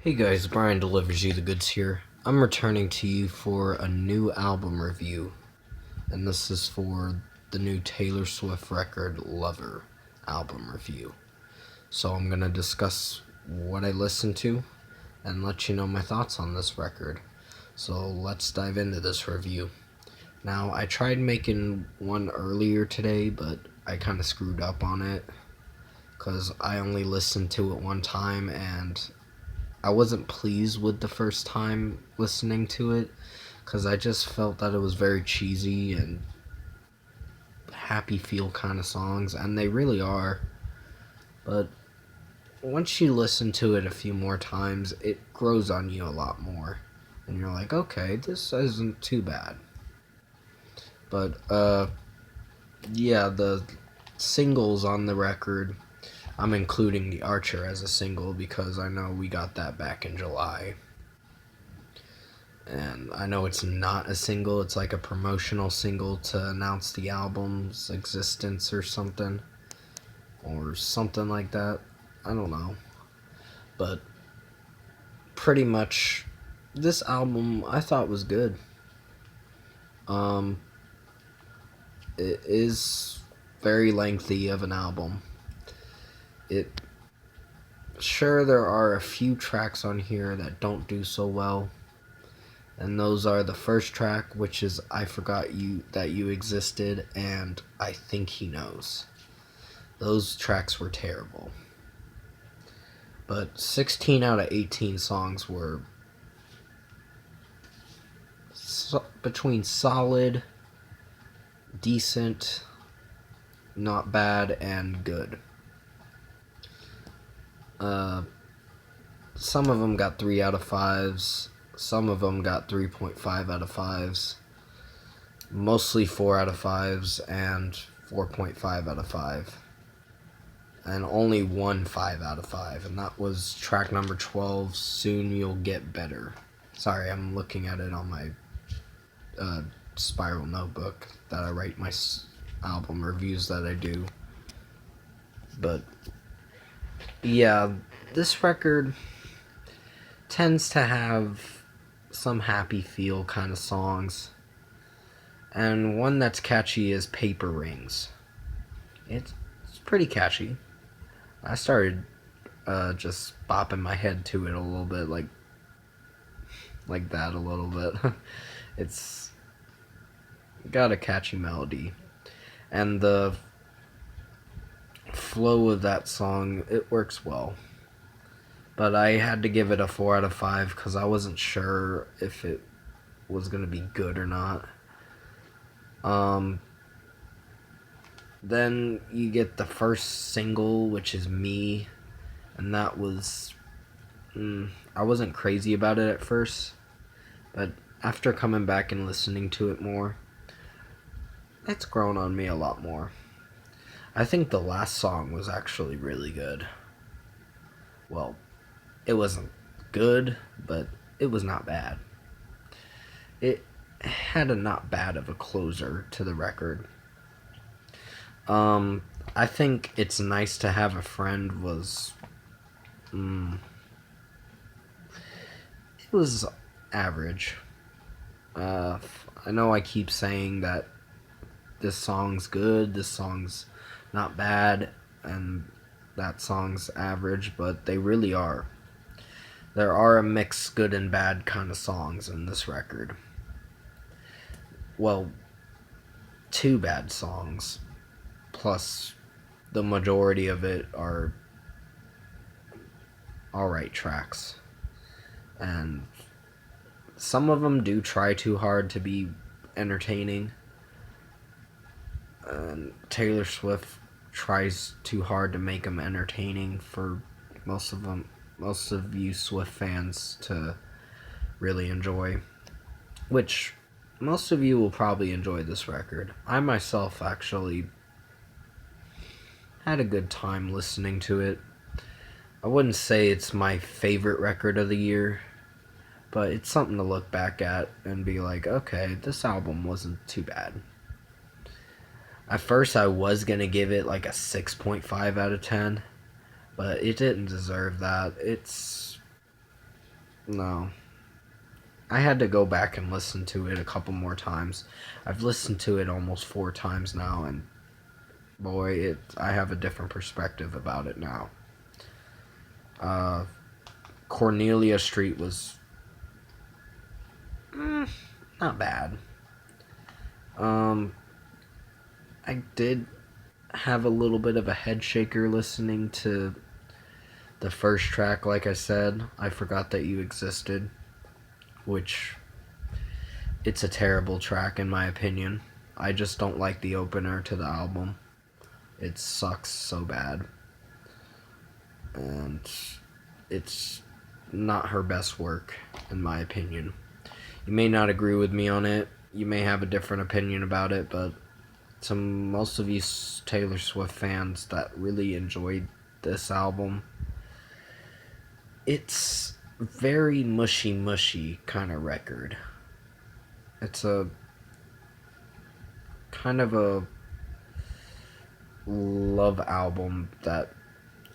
Hey guys, Brian delivers you the goods here. I'm returning to you for a new album review, and this is for the new Taylor Swift record Lover album review. So I'm going to discuss what I listened to and let you know my thoughts on this record. So let's dive into this review. Now, I tried making one earlier today, but I kind of screwed up on it because I only listened to it one time and I wasn't pleased with the first time listening to it because I just felt that it was very cheesy and happy feel kind of songs, and they really are. But once you listen to it a few more times, it grows on you a lot more, and you're like, okay, this isn't too bad. But yeah, the singles on the record, I'm including The Archer as a single because I know we got that back in July. And I know it's not a single, it's like a promotional single to announce the album's existence or something like that. I don't know. But pretty much this album I thought was good. Um it is very lengthy of an album. It Sure, there are a few tracks on here that don't do so well. And those are the first track, which is I Forgot You Existed, and I Think He Knows. Those tracks were terrible. But 16 out of 18 songs were between solid, decent, not bad, and good. Some of them got 3 out of 5s. Some of them got 3.5 out of 5s. Mostly 4 out of 5s and 4.5 out of 5. And only one 5 out of 5, and that was track number 12, Soon You'll Get Better. Sorry, I'm looking at it on my spiral notebook that I write my album reviews that I do. But yeah, this record tends to have some happy feel kind of songs, and one that's catchy is Paper Rings. It's pretty catchy. I started just bopping my head to it a little bit, like that a little bit. It's got a catchy melody, and the flow of that song, it works well. But I had to give it a 4 out of 5 because I wasn't sure if it was going to be good or not. Then you get the first single, which is Me, and that was I wasn't crazy about it at first, but after coming back and listening to it more, it's grown on me a lot more. I think the last song was actually really good. Well, it wasn't good, but it was not bad. It had a not bad of a closer to the record. I think It's Nice to Have a Friend was it was average. I know I keep saying that this song's good, this song's not bad, and that song's average, but they really are. There are a mix good and bad kind of songs in this record. Well, 2 bad songs, plus the majority of it are alright tracks. And some of them do try too hard to be entertaining. And Taylor Swift tries too hard to make them entertaining for most of you Swift fans to really enjoy, which most of you will probably enjoy this record. I myself actually had a good time listening to it. I wouldn't say it's my favorite record of the year, but it's something to look back at and be like, okay, this album wasn't too bad. At first I was going to give it like a 6.5 out of 10, but it didn't deserve that. No. I had to go back and listen to it a couple more times. I've listened to it almost 4 times now, and boy, I have a different perspective about it now. Cornelia Street was not bad. I did have a little bit of a head shaker listening to the first track. Like I said, I Forgot That You Existed, which it's a terrible track in my opinion. I just don't like the opener to the album. It sucks so bad. And it's not her best work, in my opinion. You may not agree with me on it. You may have a different opinion about it, but to most of you Taylor Swift fans that really enjoyed this album, it's very mushy kind of record. It's a kind of a love album that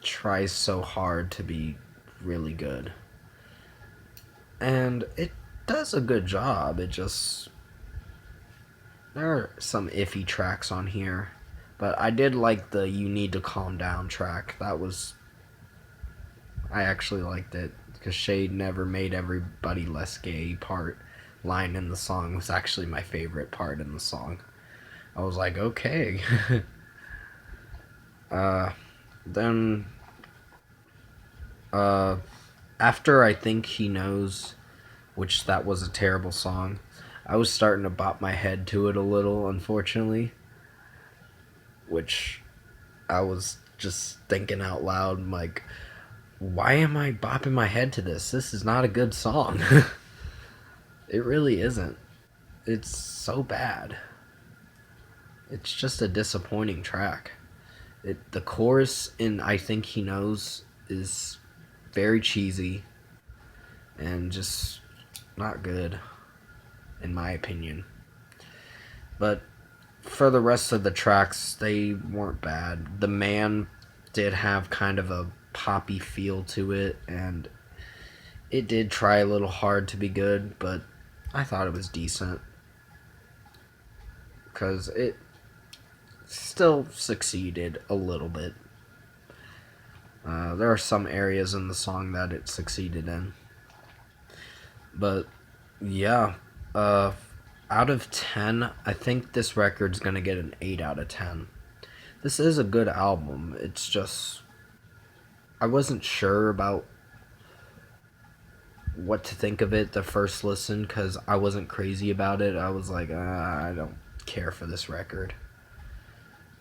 tries so hard to be really good. And it does a good job. There are some iffy tracks on here, but I did like the You Need to Calm Down track. I actually liked it, because Shade Never Made Everybody Less Gay line in the song was actually my favorite part in the song. I was like, okay. Then after I Think He Knows, which that was a terrible song, I was starting to bop my head to it a little, unfortunately, which I was just thinking out loud, like, why am I bopping my head to this? This is not a good song. It really isn't. It's so bad. It's just a disappointing track. The chorus in I Think He Knows is very cheesy and just not good, in my opinion. But for the rest of the tracks, they weren't bad. The Man did have kind of a poppy feel to it, and it did try a little hard to be good, but I thought it was decent, because it still succeeded a little bit. There are some areas in the song that it succeeded in. But yeah, out of 10, I think this record's gonna get an 8 out of 10. This is a good album. It's just, I wasn't sure about what to think of it the first listen, because I wasn't crazy about it. I was like, I don't care for this record.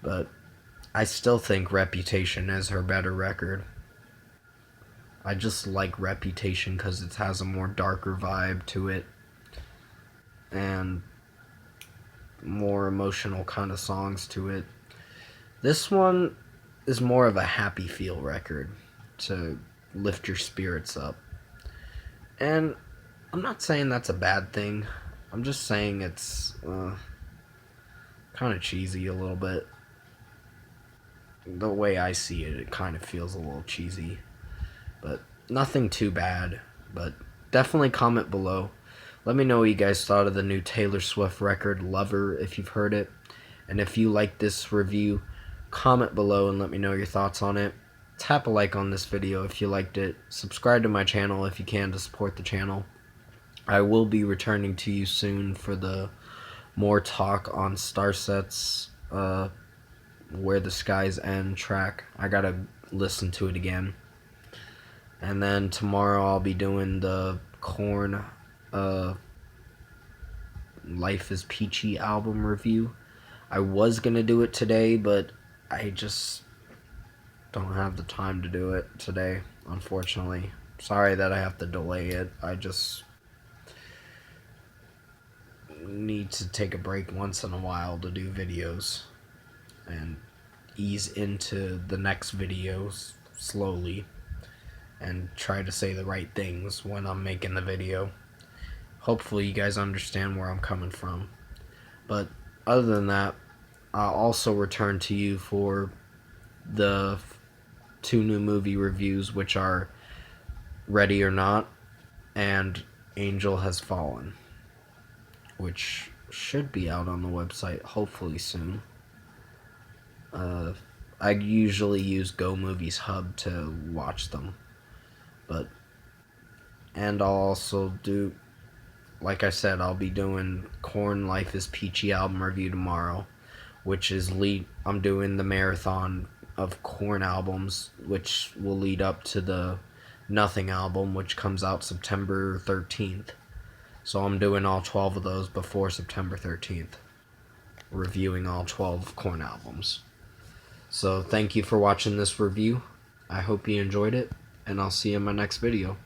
But I still think Reputation is her better record. I just like Reputation because it has a more darker vibe to it and more emotional kind of songs to it. This one is more of a happy feel record to lift your spirits up. And I'm not saying that's a bad thing. I'm just saying it's kind of cheesy a little bit. The way I see it, it kind of feels a little cheesy. But nothing too bad. But definitely comment below. Let me know what you guys thought of the new Taylor Swift record, Lover, if you've heard it. And if you like this review, comment below and let me know your thoughts on it. Tap a like on this video if you liked it. Subscribe to my channel if you can to support the channel. I will be returning to you soon for the more talk on Starset's Where the Skies End track. I gotta listen to it again. And then tomorrow I'll be doing the Korn Life is Peachy album review. I was gonna do it today, but I just don't have the time to do it today, unfortunately. Sorry that I have to delay it. I just need to take a break once in a while to do videos and ease into the next videos slowly and try to say the right things when I'm making the video. Hopefully you guys understand where I'm coming from. But other than that, I'll also return to you for the 2 new movie reviews, which are Ready or Not and Angel Has Fallen, which should be out on the website hopefully soon. I usually use Go Movies Hub to watch them, and I'll also do, like I said, I'll be doing Korn Life is Peachy album review tomorrow, which is I'm doing the marathon of Korn albums, which will lead up to the Nothing album, which comes out September 13th. So I'm doing all 12 of those before September 13th, reviewing all 12 Korn albums. So thank you for watching this review. I hope you enjoyed it, and I'll see you in my next video.